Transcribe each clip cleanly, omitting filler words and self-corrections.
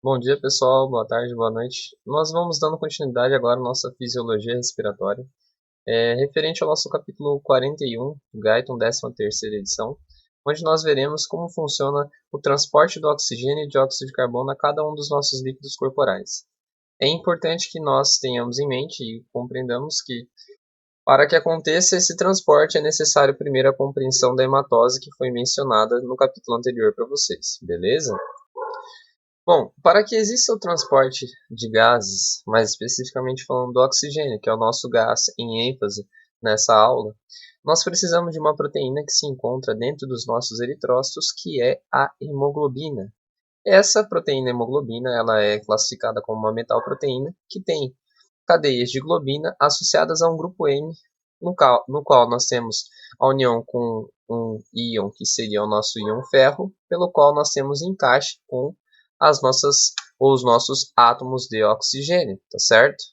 Bom dia, pessoal. Boa tarde, boa noite. Nós vamos dando continuidade agora à nossa fisiologia respiratória, referente ao nosso capítulo 41, Guyton, 13ª edição, onde nós veremos como funciona o transporte do oxigênio e dióxido de carbono a cada um dos nossos líquidos corporais. É importante que nós tenhamos em mente e compreendamos que, para que aconteça esse transporte, é necessário primeiro a compreensão da hematose que foi mencionada no capítulo anterior para vocês, beleza? Bom, para que exista o transporte de gases, mais especificamente falando do oxigênio, que é o nosso gás em ênfase nessa aula, nós precisamos de uma proteína que se encontra dentro dos nossos eritrócitos, que é a hemoglobina. Essa proteína hemoglobina, ela é classificada como uma metalproteína que tem cadeias de globina associadas a um grupo M, no qual nós temos a união com um íon que seria o nosso íon ferro, pelo qual nós temos encaixe com os nossos átomos de oxigênio, tá certo?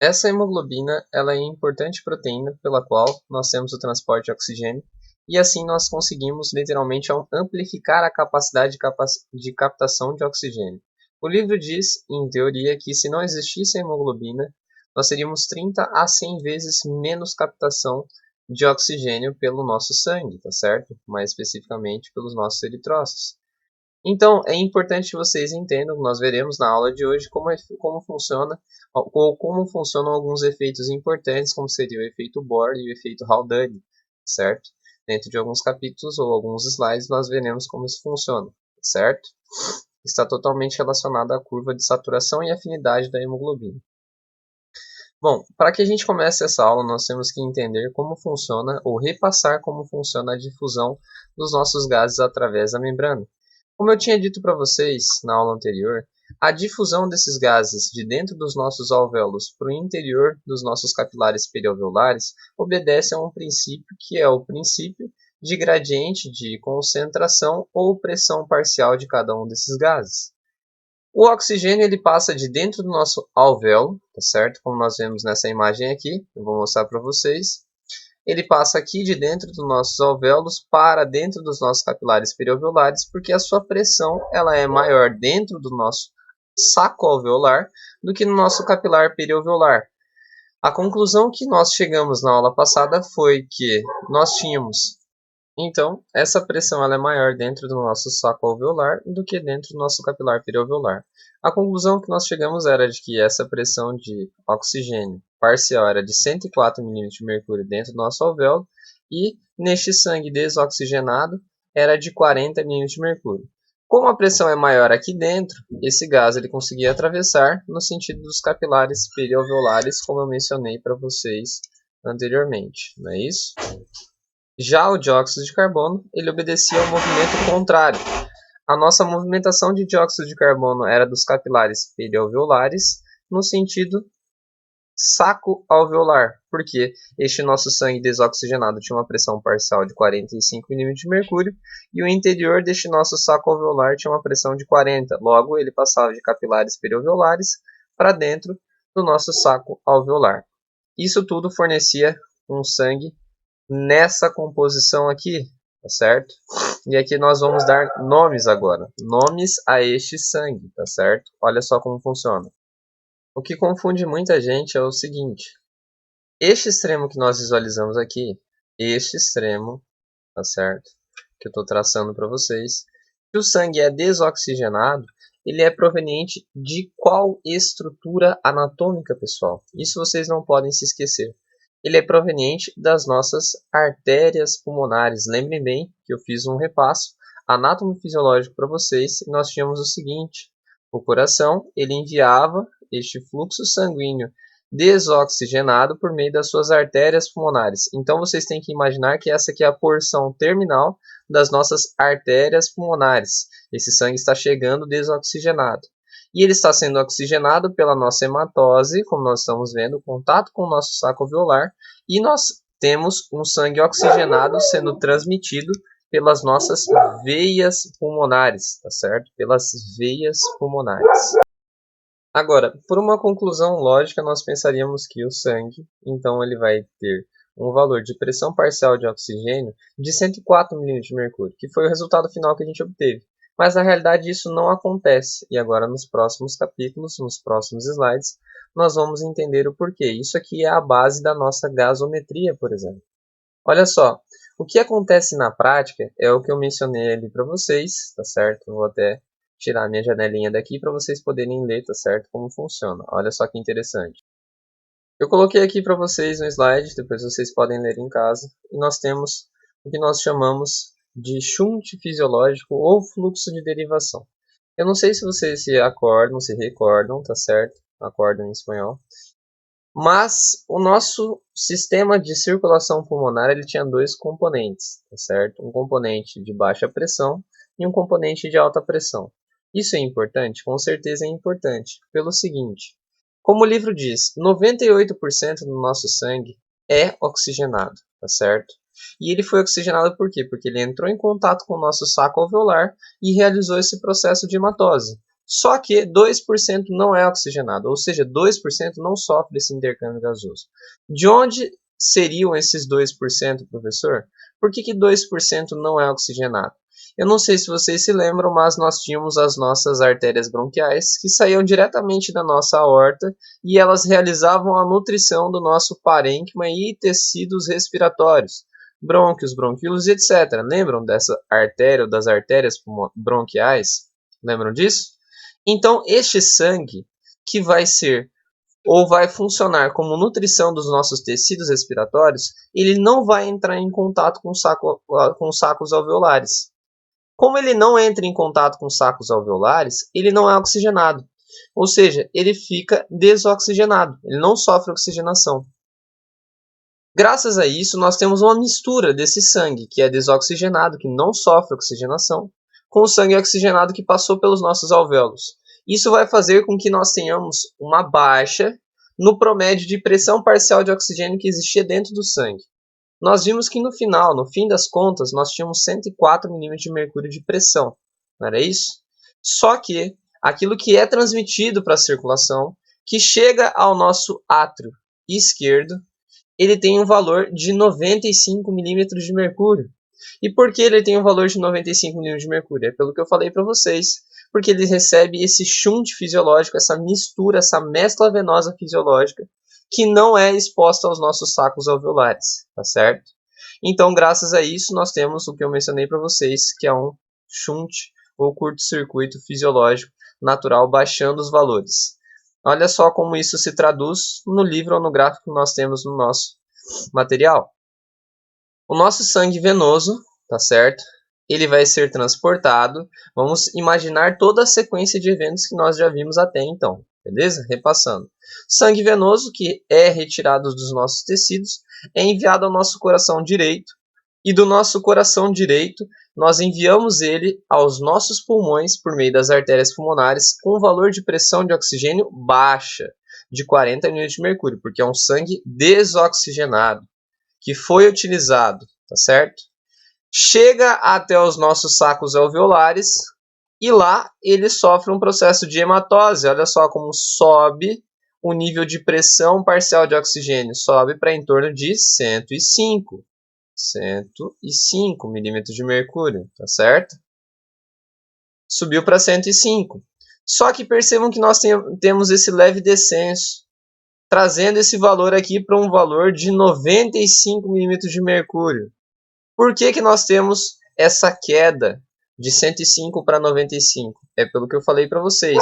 Essa hemoglobina, ela é a importante proteína pela qual nós temos o transporte de oxigênio e assim nós conseguimos literalmente amplificar a capacidade de captação de oxigênio. O livro diz, em teoria, que se não existisse a hemoglobina, nós teríamos 30 a 100 vezes menos captação de oxigênio pelo nosso sangue, tá certo? Mais especificamente pelos nossos eritrócitos. Então, é importante que vocês entendam, nós veremos na aula de hoje como funciona ou como funcionam alguns efeitos importantes, como seria o efeito Bohr e o efeito Haldane, certo? Dentro de alguns capítulos ou alguns slides nós veremos como isso funciona, certo? Está totalmente relacionado à curva de saturação e afinidade da hemoglobina. Bom, para que a gente comece essa aula, nós temos que entender como funciona ou repassar como funciona a difusão dos nossos gases através da membrana. Como eu tinha dito para vocês na aula anterior, a difusão desses gases de dentro dos nossos alvéolos para o interior dos nossos capilares perialveolares obedece a um princípio que é o princípio de gradiente de concentração ou pressão parcial de cada um desses gases. O oxigênio ele passa de dentro do nosso alvéolo, tá certo? Como nós vemos nessa imagem aqui, eu vou mostrar para vocês. Ele passa aqui de dentro dos nossos alvéolos para dentro dos nossos capilares perialveolares, porque a sua pressão ela é maior dentro do nosso saco alveolar do que no nosso capilar perialveolar. A conclusão que nós chegamos na aula passada foi que nós tínhamos, então, essa pressão ela é maior dentro do nosso saco alveolar do que dentro do nosso capilar perialveolar. A conclusão que nós chegamos era de que essa pressão de oxigênio parcial era de 104 mm de mercúrio dentro do nosso alvéolo e neste sangue desoxigenado era de 40 mm de mercúrio. Como a pressão é maior aqui dentro, esse gás ele conseguia atravessar no sentido dos capilares perialveolares, como eu mencionei para vocês anteriormente, não é isso? Já o dióxido de carbono, ele obedecia ao movimento contrário. A nossa movimentação de dióxido de carbono era dos capilares perialveolares no sentido saco alveolar, porque este nosso sangue desoxigenado tinha uma pressão parcial de 45 mm de mercúrio e o interior deste nosso saco alveolar tinha uma pressão de 40. Logo, ele passava de capilares perialveolares para dentro do nosso saco alveolar. Isso tudo fornecia um sangue nessa composição aqui, tá certo? E aqui nós vamos dar nomes agora, nomes a este sangue, tá certo? Olha só como funciona. O que confunde muita gente é o seguinte, este extremo que nós visualizamos aqui, este extremo, tá certo? Que eu estou traçando para vocês, se o sangue é desoxigenado, ele é proveniente de qual estrutura anatômica, pessoal? Isso vocês não podem se esquecer. Ele é proveniente das nossas artérias pulmonares. Lembrem bem que eu fiz um repasso anatomofisiológico para vocês e nós tínhamos o seguinte, o coração ele enviava este fluxo sanguíneo desoxigenado por meio das suas artérias pulmonares. Então vocês têm que imaginar que essa aqui é a porção terminal das nossas artérias pulmonares. Esse sangue está chegando desoxigenado. E ele está sendo oxigenado pela nossa hematose, como nós estamos vendo, contato com o nosso saco alveolar, e nós temos um sangue oxigenado sendo transmitido pelas nossas veias pulmonares, tá certo? Pelas veias pulmonares. Agora, por uma conclusão lógica, nós pensaríamos que o sangue, então ele vai ter um valor de pressão parcial de oxigênio de 104 mm de mercúrio, que foi o resultado final que a gente obteve. Mas na realidade isso não acontece. E agora nos próximos capítulos, nos próximos slides, nós vamos entender o porquê. Isso aqui é a base da nossa gasometria, por exemplo. Olha só, o que acontece na prática é o que eu mencionei ali para vocês, tá certo? Eu vou até tirar minha janelinha daqui para vocês poderem ler, tá certo? Como funciona. Olha só que interessante. Eu coloquei aqui para vocês um slide, depois vocês podem ler em casa. E nós temos o que nós chamamos de shunt fisiológico ou fluxo de derivação. Eu não sei se vocês se acordam, se recordam, tá certo? Acordam em espanhol. Mas o nosso sistema de circulação pulmonar ele tinha dois componentes, tá certo? Um componente de baixa pressão e um componente de alta pressão. Isso é importante? Com certeza é importante, pelo seguinte: como o livro diz, 98% do nosso sangue é oxigenado, tá certo? E ele foi oxigenado por quê? Porque ele entrou em contato com o nosso saco alveolar e realizou esse processo de hematose. Só que 2% não é oxigenado, ou seja, 2% não sofre esse intercâmbio gasoso. De onde seriam esses 2%, professor? Por que 2% não é oxigenado? Eu não sei se vocês se lembram, mas nós tínhamos as nossas artérias bronquiais que saíam diretamente da nossa aorta e elas realizavam a nutrição do nosso parênquima e tecidos respiratórios, brônquios, bronquíolos, etc. Lembram dessa artéria ou das artérias bronquiais? Lembram disso? Então, este sangue que vai ser ou vai funcionar como nutrição dos nossos tecidos respiratórios, ele não vai entrar em contato com sacos alveolares. Como ele não entra em contato com sacos alveolares, ele não é oxigenado. Ou seja, ele fica desoxigenado, ele não sofre oxigenação. Graças a isso, nós temos uma mistura desse sangue, que é desoxigenado, que não sofre oxigenação, com o sangue oxigenado que passou pelos nossos alvéolos. Isso vai fazer com que nós tenhamos uma baixa no promédio de pressão parcial de oxigênio que existia dentro do sangue. Nós vimos que no final, no fim das contas, nós tínhamos 104 milímetros de mercúrio de pressão, não era isso? Só que aquilo que é transmitido para a circulação, que chega ao nosso átrio esquerdo, ele tem um valor de 95 milímetros de mercúrio. E por que ele tem um valor de 95 milímetros de mercúrio? É pelo que eu falei para vocês. Porque ele recebe esse shunt fisiológico, essa mistura, essa mescla venosa fisiológica, que não é exposta aos nossos sacos alveolares, tá certo? Então, graças a isso, nós temos o que eu mencionei para vocês, que é um shunt ou curto-circuito fisiológico natural baixando os valores. Olha só como isso se traduz no livro ou no gráfico que nós temos no nosso material. O nosso sangue venoso, tá certo? Ele vai ser transportado. Vamos imaginar toda a sequência de eventos que nós já vimos até então, beleza? Repassando. Sangue venoso, que é retirado dos nossos tecidos, é enviado ao nosso coração direito. E do nosso coração direito, nós enviamos ele aos nossos pulmões por meio das artérias pulmonares com um valor de pressão de oxigênio baixa, de 40 milímetros de mercúrio, porque é um sangue desoxigenado que foi utilizado, tá certo? Chega até os nossos sacos alveolares e lá ele sofre um processo de hematose. Olha só como sobe o nível de pressão parcial de oxigênio, sobe para em torno de 105 milímetros de mercúrio, tá certo? Subiu para 105. Só que percebam que nós temos esse leve descenso, trazendo esse valor aqui para um valor de 95 milímetros de mercúrio. Por que nós temos essa queda de 105 para 95? É pelo que eu falei para vocês.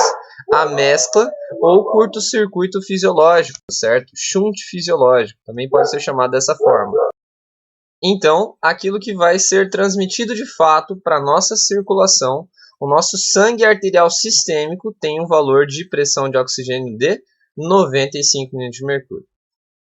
A mescla ou curto-circuito fisiológico, certo? Shunt fisiológico, também pode ser chamado dessa forma. Então, aquilo que vai ser transmitido de fato para a nossa circulação, o nosso sangue arterial sistêmico tem um valor de pressão de oxigênio de 95 milímetros de mercúrio.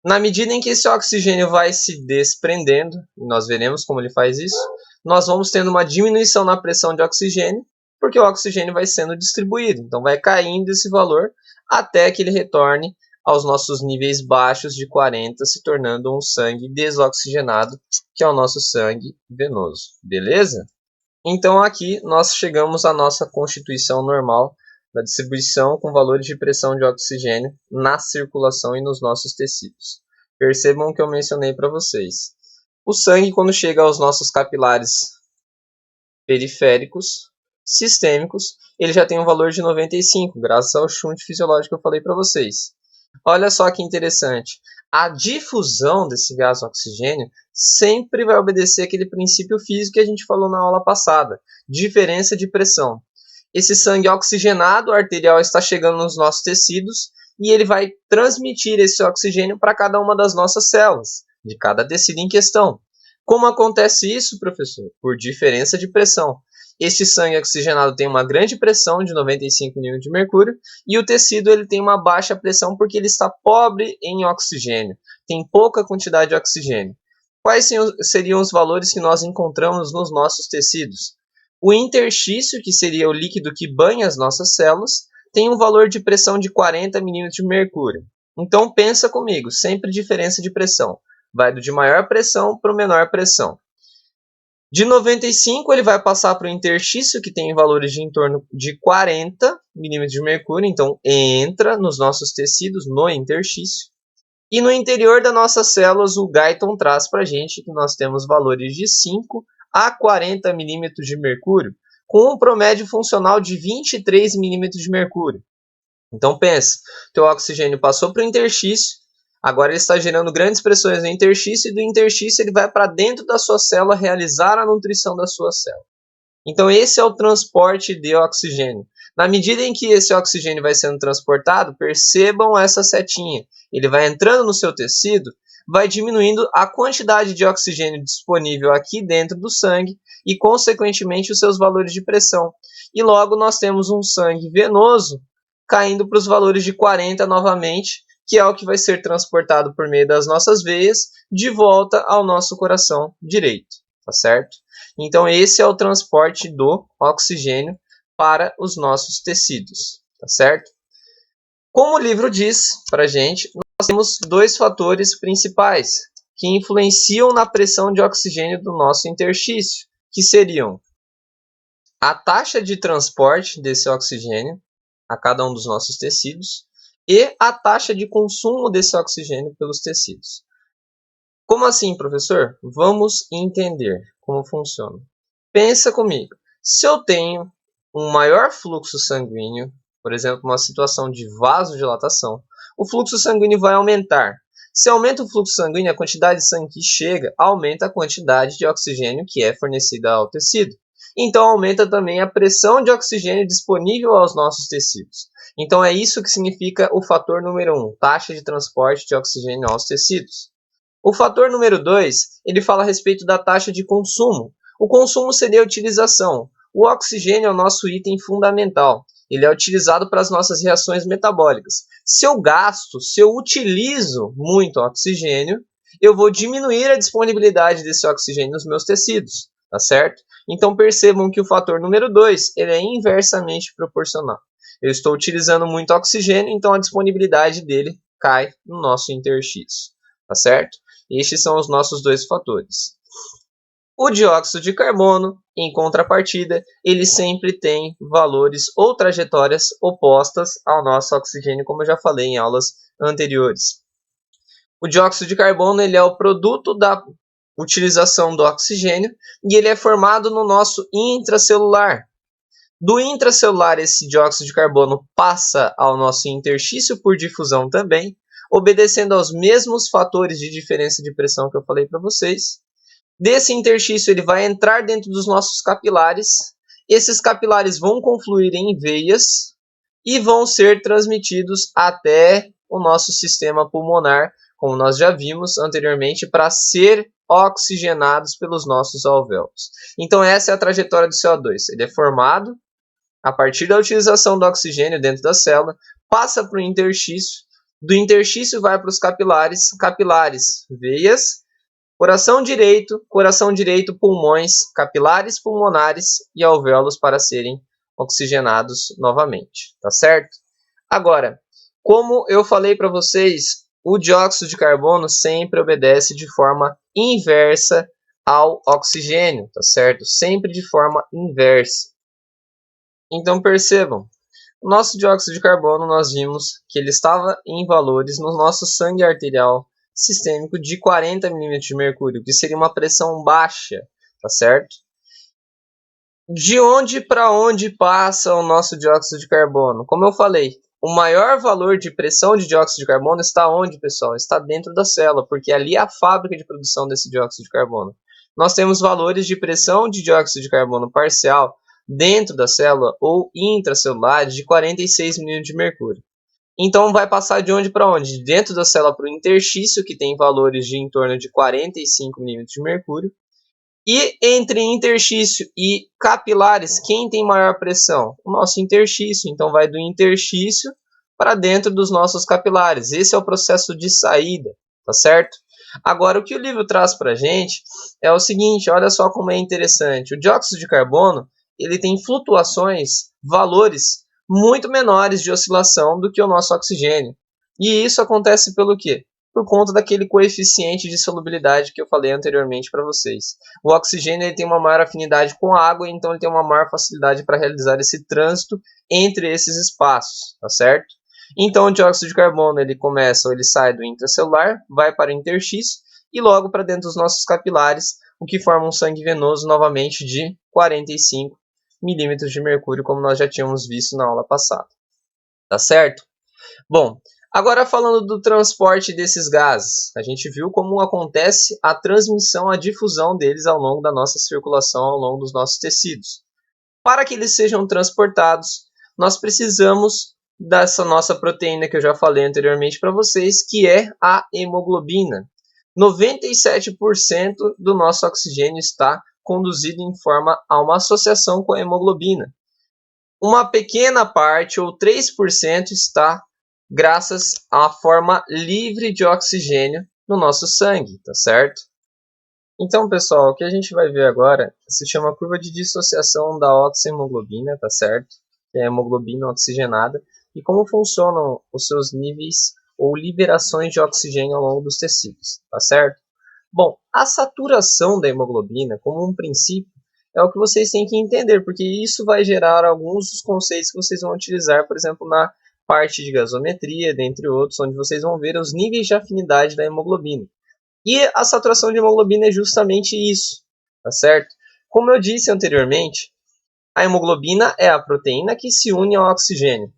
Na medida em que esse oxigênio vai se desprendendo, e nós veremos como ele faz isso, nós vamos tendo uma diminuição na pressão de oxigênio, porque o oxigênio vai sendo distribuído. Então vai caindo esse valor até que ele retorne aos nossos níveis baixos de 40, se tornando um sangue desoxigenado, que é o nosso sangue venoso. Beleza? Então aqui nós chegamos à nossa constituição normal da distribuição com valores de pressão de oxigênio na circulação e nos nossos tecidos. Percebam o que eu mencionei para vocês. O sangue, quando chega aos nossos capilares periféricos, sistêmicos, ele já tem um valor de 95, graças ao shunt fisiológico que eu falei para vocês. Olha só que interessante. A difusão desse gás oxigênio sempre vai obedecer aquele princípio físico que a gente falou na aula passada, diferença de pressão. Esse sangue oxigenado arterial está chegando nos nossos tecidos e ele vai transmitir esse oxigênio para cada uma das nossas células, de cada tecido em questão. Como acontece isso, professor? Por diferença de pressão. Esse sangue oxigenado tem uma grande pressão de 95 nível de mercúrio e o tecido ele tem uma baixa pressão porque ele está pobre em oxigênio, tem pouca quantidade de oxigênio. Quais seriam os valores que nós encontramos nos nossos tecidos? O interstício, que seria o líquido que banha as nossas células, tem um valor de pressão de 40 milímetros de mercúrio. Então pensa comigo, sempre diferença de pressão. Vai do de maior pressão para o menor pressão. De 95 ele vai passar para o interstício, que tem valores de em torno de 40 milímetros de mercúrio, então entra nos nossos tecidos no interstício. E no interior das nossas células, o Guyton traz para a gente que nós temos valores de 5 a 40 milímetros de mercúrio, com um promédio funcional de 23 milímetros de mercúrio. Então pensa, teu oxigênio passou para o interstício, agora ele está gerando grandes pressões no interstício e do interstício ele vai para dentro da sua célula realizar a nutrição da sua célula. Então esse é o transporte de oxigênio. Na medida em que esse oxigênio vai sendo transportado, percebam essa setinha. Ele vai entrando no seu tecido, vai diminuindo a quantidade de oxigênio disponível aqui dentro do sangue e, consequentemente, os seus valores de pressão. E logo nós temos um sangue venoso caindo para os valores de 40 novamente, que é o que vai ser transportado por meio das nossas veias de volta ao nosso coração direito, tá certo? Então esse é o transporte do oxigênio para os nossos tecidos, tá certo? Como o livro diz para a gente, nós temos dois fatores principais que influenciam na pressão de oxigênio do nosso interstício, que seriam a taxa de transporte desse oxigênio a cada um dos nossos tecidos e a taxa de consumo desse oxigênio pelos tecidos. Como assim, professor? Vamos entender como funciona. Pensa comigo. Se eu tenho um maior fluxo sanguíneo, por exemplo, uma situação de vasodilatação, o fluxo sanguíneo vai aumentar. Se aumenta o fluxo sanguíneo, a quantidade de sangue que chega aumenta a quantidade de oxigênio que é fornecida ao tecido. Então aumenta também a pressão de oxigênio disponível aos nossos tecidos. Então é isso que significa o fator número 1, taxa de transporte de oxigênio aos tecidos. O fator número 2, ele fala a respeito da taxa de consumo. O consumo seria a utilização. O oxigênio é o nosso item fundamental. Ele é utilizado para as nossas reações metabólicas. Se eu gasto, se eu utilizo muito oxigênio, eu vou diminuir a disponibilidade desse oxigênio nos meus tecidos, tá certo? Então percebam que o fator número 2, ele é inversamente proporcional. Eu estou utilizando muito oxigênio, então a disponibilidade dele cai no nosso interstício, tá certo? Estes são os nossos dois fatores. O dióxido de carbono, em contrapartida, ele sempre tem valores ou trajetórias opostas ao nosso oxigênio, como eu já falei em aulas anteriores. O dióxido de carbono ele é o produto da utilização do oxigênio e ele é formado no nosso intracelular. Do intracelular, esse dióxido de carbono passa ao nosso interstício por difusão também, obedecendo aos mesmos fatores de diferença de pressão que eu falei para vocês. Desse interstício, ele vai entrar dentro dos nossos capilares. Esses capilares vão confluir em veias e vão ser transmitidos até o nosso sistema pulmonar, como nós já vimos anteriormente, para ser oxigenados pelos nossos alvéolos. Então essa é a trajetória do CO2. Ele é formado a partir da utilização do oxigênio dentro da célula, passa para o interstício, do interstício vai para os capilares, capilares, veias, coração direito, pulmões, capilares pulmonares e alvéolos para serem oxigenados novamente, tá certo? Agora, como eu falei para vocês, o dióxido de carbono sempre obedece de forma inversa ao oxigênio, tá certo? Sempre de forma inversa. Então percebam, o nosso dióxido de carbono nós vimos que ele estava em valores no nosso sangue arterial sistêmico de 40 milímetros de mercúrio, que seria uma pressão baixa, tá certo? De onde para onde passa o nosso dióxido de carbono? Como eu falei, o maior valor de pressão de dióxido de carbono está onde, pessoal? Está dentro da célula, porque ali é a fábrica de produção desse dióxido de carbono. Nós temos valores de pressão de dióxido de carbono parcial dentro da célula ou intracelulares de 46 milímetros de mercúrio. Então vai passar de onde para onde? Dentro da célula para o interstício, que tem valores de em torno de 45 milímetros de mercúrio, e entre interstício e capilares, quem tem maior pressão? O nosso interstício. Então vai do interstício para dentro dos nossos capilares. Esse é o processo de saída, tá certo? Agora, o que o livro traz para a gente é o seguinte, olha só como é interessante. O dióxido de carbono, ele tem flutuações, valores muito menores de oscilação do que o nosso oxigênio. E isso acontece pelo quê? Por conta daquele coeficiente de solubilidade que eu falei anteriormente para vocês. O oxigênio ele tem uma maior afinidade com a água, então ele tem uma maior facilidade para realizar esse trânsito entre esses espaços, tá certo? Então o dióxido de carbono ele começa, ou ele sai do intracelular, vai para o interstício e logo para dentro dos nossos capilares, o que forma um sangue venoso novamente de 45 milímetros de mercúrio, como nós já tínhamos visto na aula passada, tá certo? Bom, agora falando do transporte desses gases, a gente viu como acontece a transmissão, a difusão deles ao longo da nossa circulação, ao longo dos nossos tecidos. Para que eles sejam transportados, nós precisamos dessa nossa proteína que eu já falei anteriormente para vocês, que é a hemoglobina. 97% do nosso oxigênio está conduzido em forma a uma associação com a hemoglobina. Uma pequena parte, ou 3%, está graças à forma livre de oxigênio no nosso sangue, tá certo? Então, pessoal, o que a gente vai ver agora se chama curva de dissociação da oxihemoglobina, tá certo? Que é a hemoglobina oxigenada, e como funcionam os seus níveis ou liberações de oxigênio ao longo dos tecidos, tá certo? Bom, a saturação da hemoglobina, como um princípio, é o que vocês têm que entender, porque isso vai gerar alguns dos conceitos que vocês vão utilizar, por exemplo, na parte de gasometria, dentre outros, onde vocês vão ver os níveis de afinidade da hemoglobina. E a saturação de hemoglobina é justamente isso, tá certo? Como eu disse anteriormente, a hemoglobina é a proteína que se une ao oxigênio.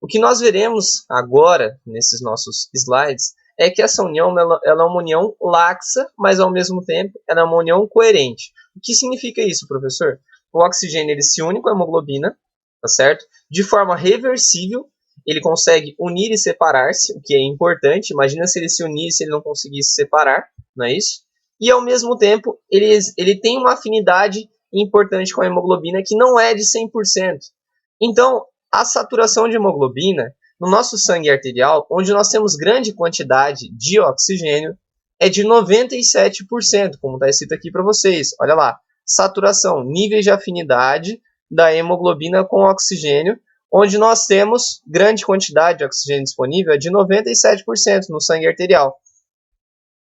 O que nós veremos agora, nesses nossos slides, é que essa união ela é uma união laxa, mas ao mesmo tempo ela é uma união coerente. O que significa isso, professor? O oxigênio ele se une com a hemoglobina, tá certo? De forma reversível, ele consegue unir e separar-se, o que é importante. Imagina se ele se unisse e ele não conseguisse separar, não é isso? E ao mesmo tempo, ele tem uma afinidade importante com a hemoglobina que não é de 100%. Então, a saturação de hemoglobina no nosso sangue arterial, onde nós temos grande quantidade de oxigênio, é de 97%, como está escrito aqui para vocês. Olha lá, saturação, níveis de afinidade da hemoglobina com oxigênio, onde nós temos grande quantidade de oxigênio disponível, é de 97% no sangue arterial.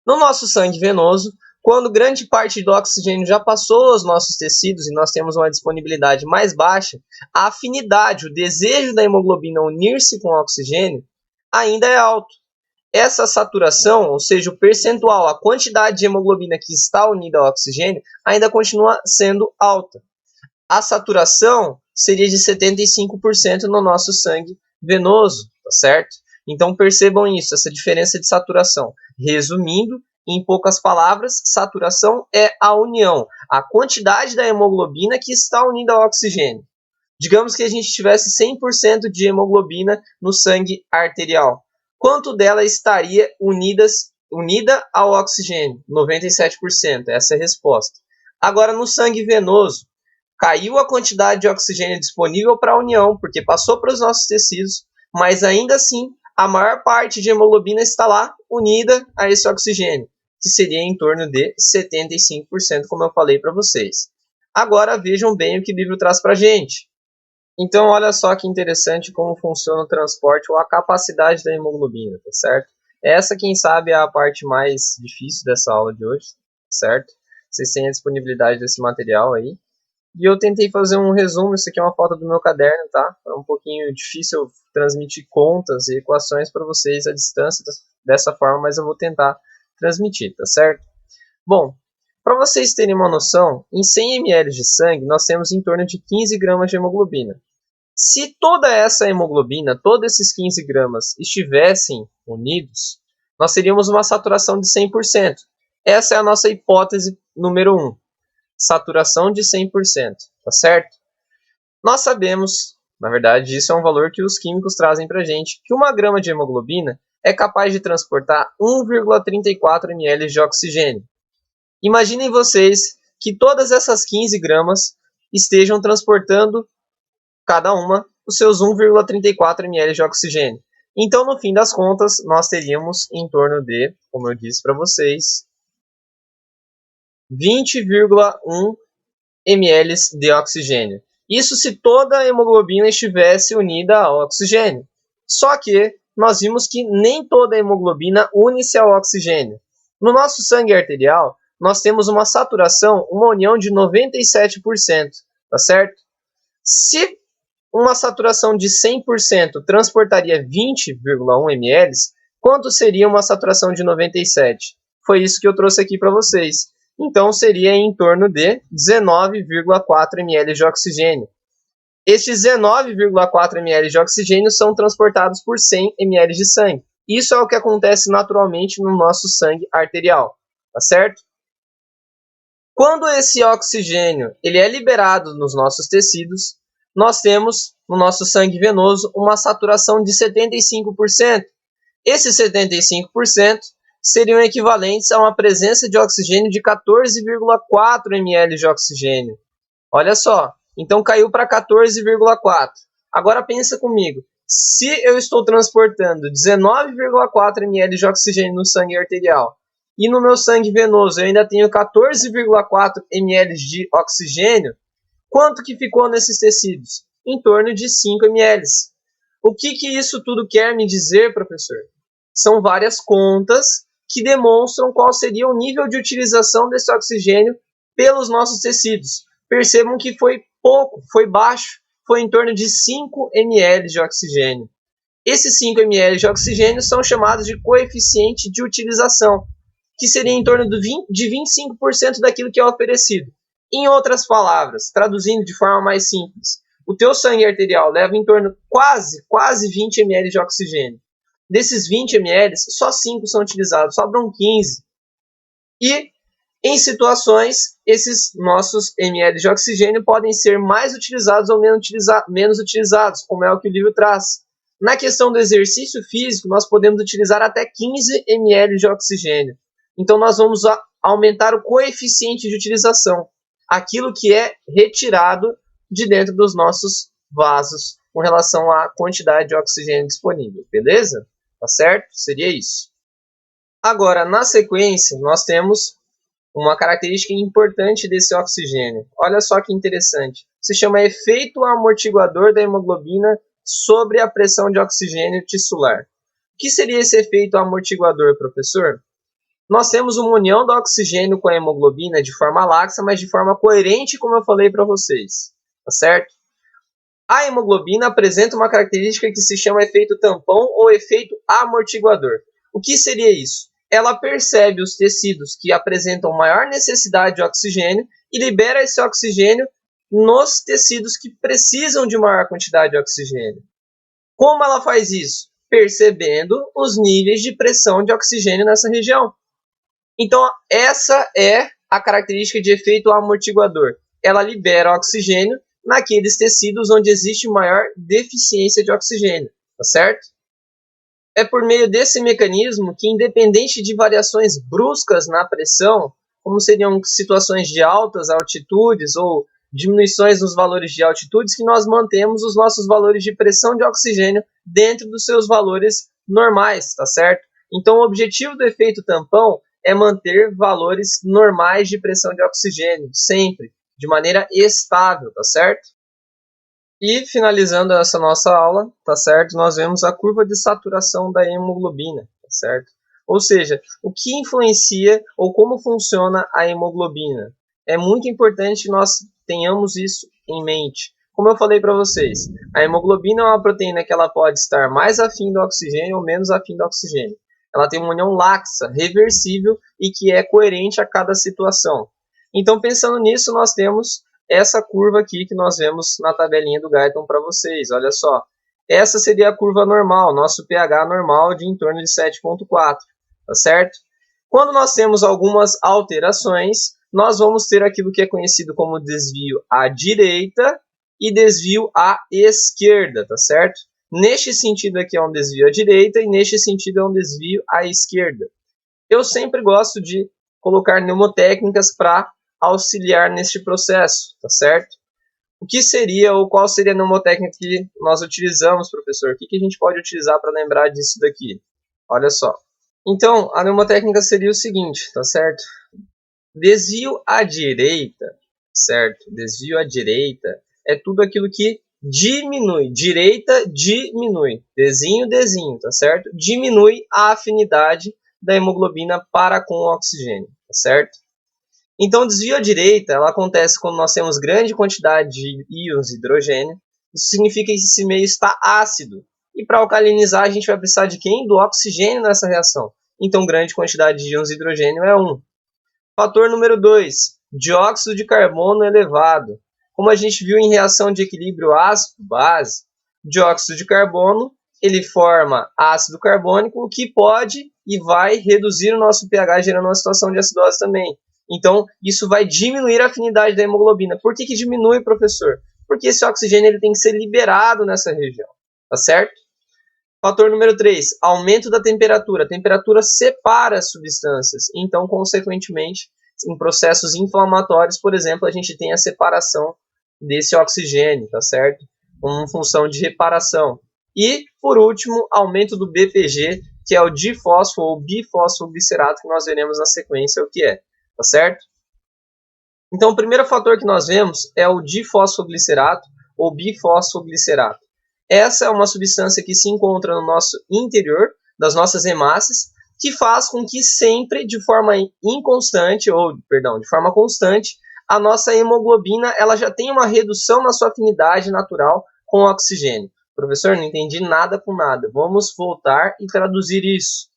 No nosso sangue venoso, quando grande parte do oxigênio já passou aos nossos tecidos e nós temos uma disponibilidade mais baixa, a afinidade, o desejo da hemoglobina unir-se com o oxigênio ainda é alto. Essa saturação, ou seja, o percentual, a quantidade de hemoglobina que está unida ao oxigênio, ainda continua sendo alta. A saturação seria de 75% no nosso sangue venoso, tá certo? Então percebam isso, essa diferença de saturação. Resumindo, em poucas palavras, saturação é a união, a quantidade da hemoglobina que está unida ao oxigênio. Digamos que a gente tivesse 100% de hemoglobina no sangue arterial. Quanto dela estaria unida ao oxigênio? 97%, essa é a resposta. Agora, no sangue venoso, caiu a quantidade de oxigênio disponível para a união, porque passou para os nossos tecidos, mas ainda assim, a maior parte de hemoglobina está lá unida a esse oxigênio, que seria em torno de 75%, como eu falei para vocês. Agora vejam bem o que o livro traz para a gente. Então, olha só que interessante como funciona o transporte ou a capacidade da hemoglobina, tá certo? Essa, quem sabe, é a parte mais difícil dessa aula de hoje, certo? Vocês têm a disponibilidade desse material aí. E eu tentei fazer um resumo, isso aqui é uma foto do meu caderno, tá? É um pouquinho difícil transmitir contas e equações para vocês à distância dessa forma, mas eu vou tentar transmitir, tá certo? Bom, Para vocês terem uma noção, em 100 ml de sangue, nós temos em torno de 15 gramas de hemoglobina. Se toda essa hemoglobina, todos esses 15 gramas, estivessem unidos, nós teríamos uma saturação de 100%. Essa é a nossa hipótese número 1. Saturação de 100%, tá certo? Nós sabemos, na verdade, isso é um valor que os químicos trazem para a gente, que 1 grama de hemoglobina é capaz de transportar 1,34 ml de oxigênio. Imaginem vocês que todas essas 15 gramas estejam transportando, cada uma, os seus 1,34 ml de oxigênio. Então, no fim das contas, nós teríamos em torno de, como eu disse para vocês, 20,1 ml de oxigênio. Isso se toda a hemoglobina estivesse unida ao oxigênio. Só que nós vimos que nem toda a hemoglobina une-se ao oxigênio. No nosso sangue arterial, nós temos uma saturação, uma união de 97%, tá certo? Se uma saturação de 100% transportaria 20,1 ml, quanto seria uma saturação de 97%? Foi isso que eu trouxe aqui para vocês. Então, seria em torno de 19,4 ml de oxigênio. Estes 19,4 ml de oxigênio são transportados por 100 ml de sangue. Isso é o que acontece naturalmente no nosso sangue arterial, tá certo? Quando esse oxigênio ele é liberado nos nossos tecidos, nós temos no nosso sangue venoso uma saturação de 75%. Esses 75% seriam equivalentes a uma presença de oxigênio de 14,4 ml de oxigênio. Olha só, então caiu para 14,4. Agora pensa comigo, se eu estou transportando 19,4 ml de oxigênio no sangue arterial e no meu sangue venoso eu ainda tenho 14,4 ml de oxigênio, quanto que ficou nesses tecidos? Em torno de 5 ml. O que isso tudo quer me dizer, professor? São várias contas que demonstram qual seria o nível de utilização desse oxigênio pelos nossos tecidos. Percebam que foi pouco, foi baixo, foi em torno de 5 ml de oxigênio. Esses 5 ml de oxigênio são chamados de coeficiente de utilização, que seria em torno de 25% daquilo que é oferecido. Em outras palavras, traduzindo de forma mais simples, o teu sangue arterial leva em torno quase 20 ml de oxigênio. Desses 20 ml, só 5 são utilizados, sobram 15. E, em situações, esses nossos ml de oxigênio podem ser mais utilizados ou menos utilizados, como é o que o livro traz. Na questão do exercício físico, nós podemos utilizar até 15 ml de oxigênio. Então, nós vamos aumentar o coeficiente de utilização, aquilo que é retirado de dentro dos nossos vasos com relação à quantidade de oxigênio disponível, beleza? Tá certo? Seria isso. Agora, na sequência, nós temos uma característica importante desse oxigênio. Olha só que interessante. Se chama efeito amortiguador da hemoglobina sobre a pressão de oxigênio tissular. O que seria esse efeito amortiguador, professor? Nós temos uma união do oxigênio com a hemoglobina de forma laxa, mas de forma coerente, como eu falei para vocês. Tá certo? A hemoglobina apresenta uma característica que se chama efeito tampão ou efeito amortiguador. O que seria isso? Ela percebe os tecidos que apresentam maior necessidade de oxigênio e libera esse oxigênio nos tecidos que precisam de maior quantidade de oxigênio. Como ela faz isso? Percebendo os níveis de pressão de oxigênio nessa região. Então, essa é a característica de efeito amortiguador. Ela libera oxigênio naqueles tecidos onde existe maior deficiência de oxigênio, tá certo? É por meio desse mecanismo que, independente de variações bruscas na pressão, como seriam situações de altas altitudes ou diminuições nos valores de altitudes, que nós mantemos os nossos valores de pressão de oxigênio dentro dos seus valores normais, tá certo? Então, o objetivo do efeito tampão é manter valores normais de pressão de oxigênio, sempre, de maneira estável, tá certo? E finalizando essa nossa aula, tá certo? Nós vemos a curva de saturação da hemoglobina, tá certo? Ou seja, o que influencia ou como funciona a hemoglobina. É muito importante que nós tenhamos isso em mente. Como eu falei para vocês, a hemoglobina é uma proteína que ela pode estar mais afim do oxigênio ou menos afim do oxigênio. Ela tem uma união laxa, reversível e que é coerente a cada situação. Então, pensando nisso, nós temos essa curva aqui que nós vemos na tabelinha do Guyton para vocês. Olha só, essa seria a curva normal, nosso pH normal de em torno de 7,4, tá certo? Quando nós temos algumas alterações, nós vamos ter aquilo que é conhecido como desvio à direita e desvio à esquerda, tá certo? Neste sentido aqui é um desvio à direita e neste sentido é um desvio à esquerda. Eu sempre gosto de colocar mnemotécnicas para auxiliar neste processo, tá certo? O que seria ou qual seria a mnemotécnica que nós utilizamos, professor? O que a gente pode utilizar para lembrar disso daqui? Olha só. Então, a mnemotécnica seria o seguinte, tá certo? Desvio à direita, certo? Desvio à direita é tudo aquilo que diminui. Direita, diminui. Desenho, desenho, tá certo? Diminui a afinidade da hemoglobina para com o oxigênio, tá certo? Então, o desvio à direita ela acontece quando nós temos grande quantidade de íons de hidrogênio. Isso significa que esse meio está ácido. E para alcalinizar, a gente vai precisar de quem? Do oxigênio nessa reação. Então, grande quantidade de íons de hidrogênio é 1. Fator número 2, dióxido de carbono elevado. Como a gente viu em reação de equilíbrio ácido-base, dióxido de carbono ele forma ácido carbônico, o que pode e vai reduzir o nosso pH, gerando uma situação de acidose também. Então, isso vai diminuir a afinidade da hemoglobina. Por que diminui, professor? Porque esse oxigênio ele tem que ser liberado nessa região, tá certo? Fator número 3, aumento da temperatura. A temperatura separa as substâncias, então, consequentemente, em processos inflamatórios, por exemplo, a gente tem a separação desse oxigênio, tá certo? Como função de reparação. E, por último, aumento do BPG, que é o difósforo ou bifosfoglicerato, que nós veremos na sequência o que é, tá certo? Então, o primeiro fator que nós vemos é o difosfoglicerato ou bifosfoglicerato. Essa é uma substância que se encontra no nosso interior, das nossas hemácias, que faz com que sempre, de forma constante, a nossa hemoglobina ela já tem uma redução na sua afinidade natural com o oxigênio. Professor, não entendi nada com nada. Vamos voltar e traduzir isso.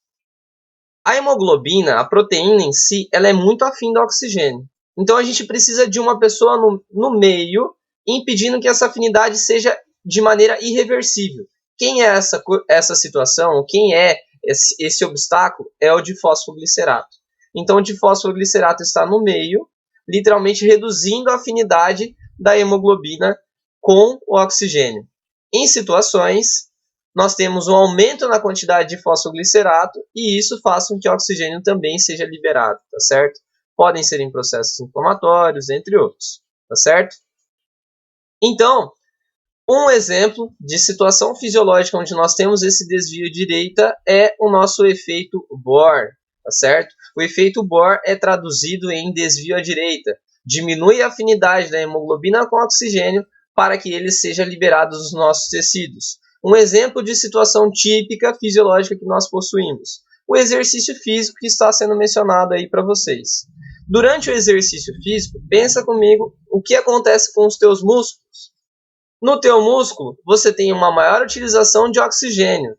A hemoglobina, a proteína em si, ela é muito afim do oxigênio. Então, a gente precisa de uma pessoa no meio, impedindo que essa afinidade seja de maneira irreversível. Quem é essa situação? Quem é esse obstáculo? É o difosfoglicerato. Então, o difosfoglicerato está no meio, literalmente reduzindo a afinidade da hemoglobina com o oxigênio. Em situações, nós temos um aumento na quantidade de fosfoglicerato e isso faz com que o oxigênio também seja liberado, tá certo? Podem ser em processos inflamatórios, entre outros, tá certo? Então, um exemplo de situação fisiológica onde nós temos esse desvio direita é o nosso efeito Bohr, tá certo? O efeito Bohr é traduzido em desvio à direita. Diminui a afinidade da hemoglobina com o oxigênio para que ele seja liberado dos nossos tecidos. Um exemplo de situação típica fisiológica que nós possuímos. O exercício físico que está sendo mencionado aí para vocês. Durante o exercício físico, pensa comigo o que acontece com os teus músculos. No teu músculo, você tem uma maior utilização de oxigênio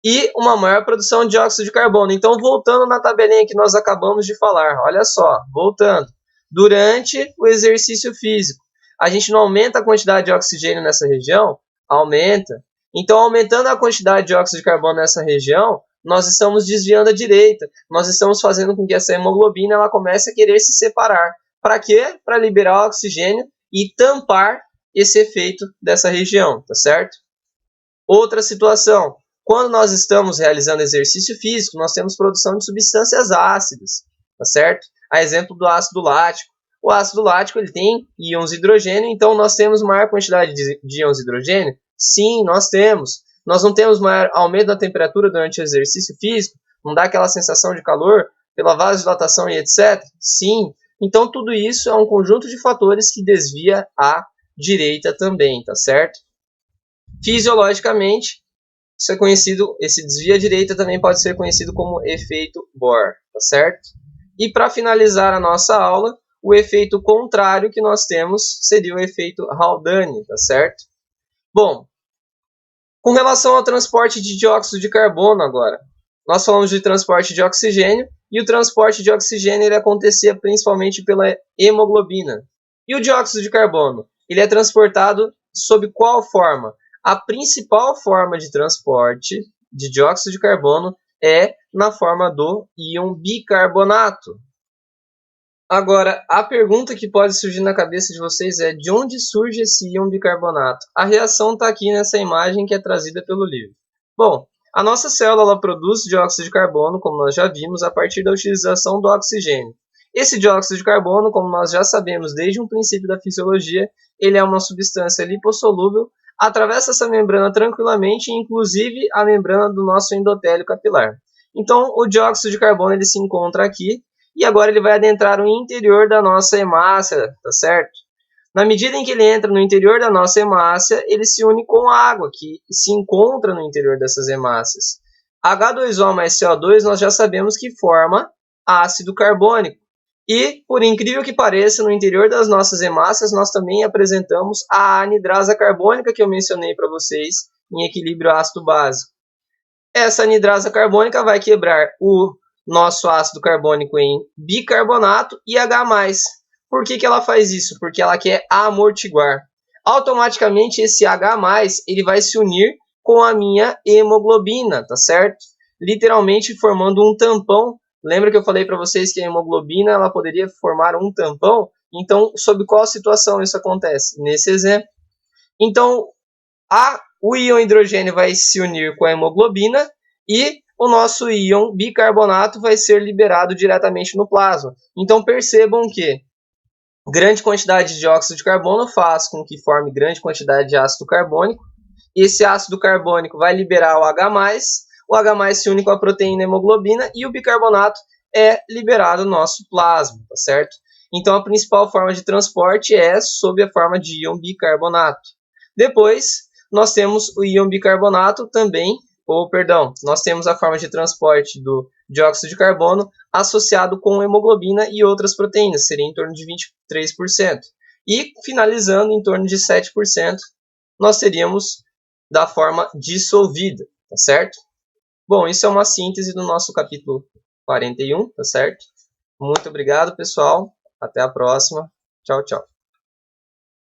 e uma maior produção de dióxido de carbono. Então, voltando na tabelinha que nós acabamos de falar, olha só, voltando. Durante o exercício físico, a gente não aumenta a quantidade de oxigênio nessa região? Aumenta. Então, aumentando a quantidade de dióxido de carbono nessa região, nós estamos desviando à direita. Nós estamos fazendo com que essa hemoglobina ela comece a querer se separar. Para quê? Para liberar o oxigênio e tampar esse efeito dessa região, tá certo? Outra situação, quando nós estamos realizando exercício físico, nós temos produção de substâncias ácidas, tá certo? A exemplo do ácido lático. O ácido lático ele tem íons de hidrogênio, então nós temos maior quantidade de íons de hidrogênio? Sim, nós temos. Nós não temos maior aumento da temperatura durante o exercício físico? Não dá aquela sensação de calor pela vasodilatação e etc? Sim. Então tudo isso é um conjunto de fatores que desvia a direita também, tá certo? Fisiologicamente, isso é conhecido, esse desvio à direita também pode ser conhecido como efeito Bohr, tá certo? E para finalizar a nossa aula, o efeito contrário que nós temos seria o efeito Haldane, tá certo? Bom, com relação ao transporte de dióxido de carbono agora, nós falamos de transporte de oxigênio, e o transporte de oxigênio ele acontecia principalmente pela hemoglobina. E o dióxido de carbono? Ele é transportado sob qual forma? A principal forma de transporte de dióxido de carbono é na forma do íon bicarbonato. Agora, a pergunta que pode surgir na cabeça de vocês é: de onde surge esse íon bicarbonato? A reação está aqui nessa imagem que é trazida pelo livro. Bom, a nossa célula produz dióxido de carbono, como nós já vimos, a partir da utilização do oxigênio. Esse dióxido de carbono, como nós já sabemos desde um princípio da fisiologia, ele é uma substância lipossolúvel, atravessa essa membrana tranquilamente, inclusive a membrana do nosso endotélio capilar. Então, o dióxido de carbono ele se encontra aqui, e agora ele vai adentrar o interior da nossa hemácia, tá certo? Na medida em que ele entra no interior da nossa hemácia, ele se une com a água, que se encontra no interior dessas hemácias. H2O mais CO2 nós já sabemos que forma ácido carbônico. E, por incrível que pareça, no interior das nossas hemácias nós também apresentamos a anidrasa carbônica que eu mencionei para vocês em equilíbrio ácido-básico. Essa anidrasa carbônica vai quebrar o nosso ácido carbônico em bicarbonato e H+. Por que ela faz isso? Porque ela quer amortiguar. Automaticamente esse H+, ele vai se unir com a minha hemoglobina, tá certo? Literalmente formando um tampão. Lembra que eu falei para vocês que a hemoglobina ela poderia formar um tampão? Então, sob qual situação isso acontece? Nesse exemplo. Então, o íon hidrogênio vai se unir com a hemoglobina e o nosso íon bicarbonato vai ser liberado diretamente no plasma. Então percebam que grande quantidade de dióxido de carbono faz com que forme grande quantidade de ácido carbônico. Esse ácido carbônico vai liberar o H+, se une com a proteína hemoglobina e o bicarbonato é liberado no nosso plasma, tá certo? Então a principal forma de transporte é sob a forma de íon bicarbonato. Depois, nós temos o íon bicarbonato também, nós temos a forma de transporte do dióxido de carbono associado com hemoglobina e outras proteínas, seria em torno de 23%. E, finalizando, em torno de 7%, nós teríamos da forma dissolvida, tá certo? Bom, isso é uma síntese do nosso capítulo 41, tá certo? Muito obrigado, pessoal. Até a próxima. Tchau, tchau.